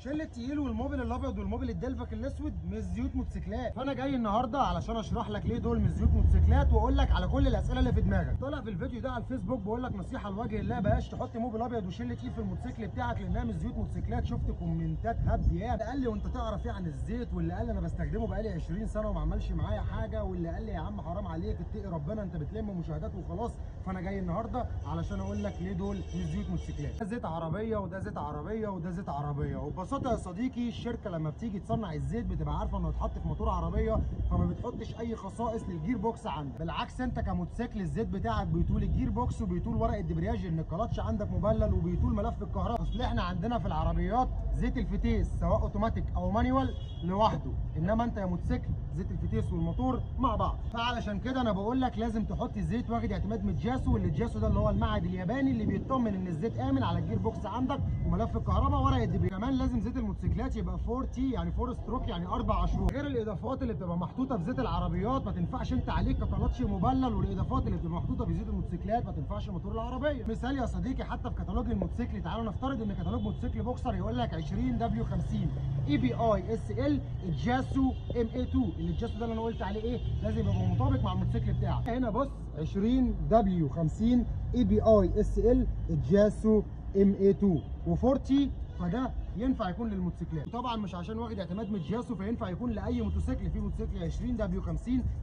شل التقيل والموبيل الابيض والموبيل الدلفك الاسود مش زيوت موتوسيكلات. فانا جاي النهارده علشان اشرح لك ليه دول مش زيوت موتوسيكلات واقول لك على كل الاسئله اللي في دماغك. طالع في الفيديو ده على الفيسبوك بقول لك نصيحه لوجه الله، بلاش تحط موبيل ابيض وشل تقيل في الموتوسيكل بتاعك لانها مش زيوت موتوسيكلات. شفت كومنتات هبد يا قال لي وانت تعرف ايه عن الزيت، واللي قال لي انا بستخدمه بقالي 20 سنه وما عملش معايا حاجه، واللي قال لي يا عم حرام عليك اتقي ربنا انت بتلم مشاهدات وخلاص. فانا جاي النهارده علشان اقول لك ليه دول مش زيوت موتوسيكلات. ده زيت عربيه وده زيت عربيه وده زيت عربيه. وببساطه يا صديقي الشركه لما بتيجي تصنع الزيت بتبقى عارفه انه يتحط في موتور عربيه، فما بتحطش اي خصائص للجير بوكس عندك. بالعكس انت كموتوسيكل الزيت بتاعك بيطول الجير بوكس وبيطول ورق الدبرياج ان الكلاتش عندك مبلل وبيطول ملف الكهرباء. اصل احنا عندنا في العربيات زيت الفتيس سواء اوتوماتيك او مانيوال لوحده، انما انت يا موتوسيكل زيت الفتيس والموتور مع بعض. فعلشان كده انا بقول لك لازم تحط الزيت واخد اعتماد من جاسو، واللي جاسو ده اللي هو المعهد الياباني اللي بيطمن ان الزيت امن على الجير بوكس عندك وملف الكهرباء ورق الدبرياج. كمان لازم زيت الموتوسيكلات يبقى 4 تي يعني 4 ستروك يعني 4 شهور، غير الاضافات اللي بتبقى محطوطه في زيت العربيات ما تنفعش انت عليك ككلاتش مبلل، والاضافات اللي بتبقى محطوطه في زيت الموتوسيكلات ما تنفعش موتور العربيه. مثال يا صديقي حتى في كتالوج الموتوسيكل، تعالوا نفترض ان كتالوج موتوسيكل بوكسر يقول لك 20 دبليو 50 اي بي اي اس ال الجاسو ام اي 2، اللي الجاسو ده اللي انا قلت عليه ايه لازم يبقى مطابق مع الموتوسيكل بتاعك. هنا بص 20 دبليو 50 اي بي اي اس ال الجاسو ام اي 2 و40، فده ينفع يكون للموتوسيكلات. وطبعا مش عشان واخد اعتماد من جياسو فينفع يكون لاي موتوسيكل. في موتوسيكل 20 دبليو 50،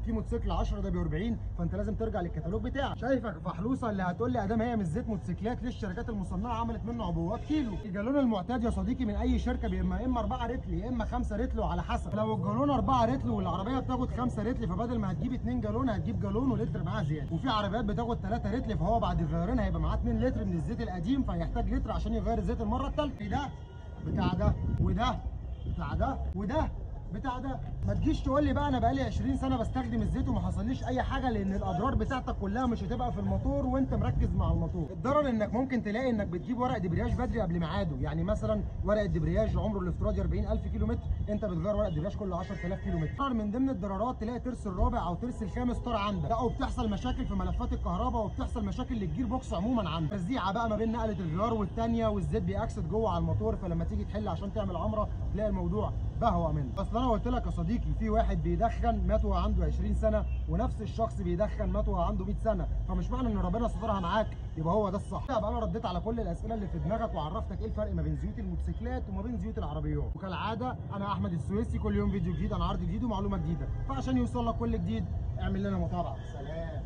في موتوسيكل 10 دبليو 40، فانت لازم ترجع للكتالوج بتاعك. شايفك فحلوصه اللي هتقول لي ادام هي مش زيت موتوسيكلات ليه الشركات المصنعه عملت منه عبوات كيلو؟ الجالون المعتاد يا صديقي من اي شركه بيبقى اما 4 رتل يا اما 5 رتل وعلى حسب. لو الجالون 4 رتل والعربيه بتاخد 5 رتل فبدل ما هتجيب 2 جالون هتجيب جالون ولتر معاه زياده. وفي عربيات بتاخد 3 رتل فهو بعد غيرنا هيبقى معاه 2 لتر من الزيت القديم فهيحتاج لتر عشان يغير الزيت المره الثالثه. ده بتاع ده وده بتاع ده وده بتاع ده. ما تجيش تقول لي بقى انا بقالي 20 سنه بستخدم الزيت وما حصليش اي حاجه، لان الاضرار بتاعتك كلها مش هتبقى في الموتور وانت مركز مع الموتور. الضرر انك ممكن تلاقي انك بتجيب ورق دبرياج بدري قبل ميعاده، يعني مثلا ورق الدبرياج عمره الافتراضي 40000 كيلو متر انت بتغير ورق الدبرياج كل 10000 كيلو متر. من ضمن الضررات تلاقي ترس الرابع او ترس الخامس طار عندك، لا وبتحصل مشاكل في ملفات الكهرباء وبتحصل مشاكل للجير بوكس عموما عندك، تزيعه بقى ما بين نقله الغيار والثانيه والزيت بيأكسد جوه على الموتور، فلما تيجي تحل عشان تعمل عمره تلاقي الموضوع بهوى منك. اصل انا قلت لك يا صديقي في واحد بيدخن مات وهو عنده 20 سنه ونفس الشخص بيدخن مات وهو عنده 100 سنه، فمش معنى ان ربنا سترها معاك يبقى هو ده الصح. يبقى انا رديت على كل الاسئله اللي في دماغك وعرفتك ايه الفرق ما بين زيوت الموتوسيكلات وما بين زيوت العربيات. وكالعاده انا احمد السويسي، كل يوم فيديو جديد عن عرض جديد ومعلومه جديده، فعشان يوصل لك كل جديد اعمل لنا متابعه. سلام.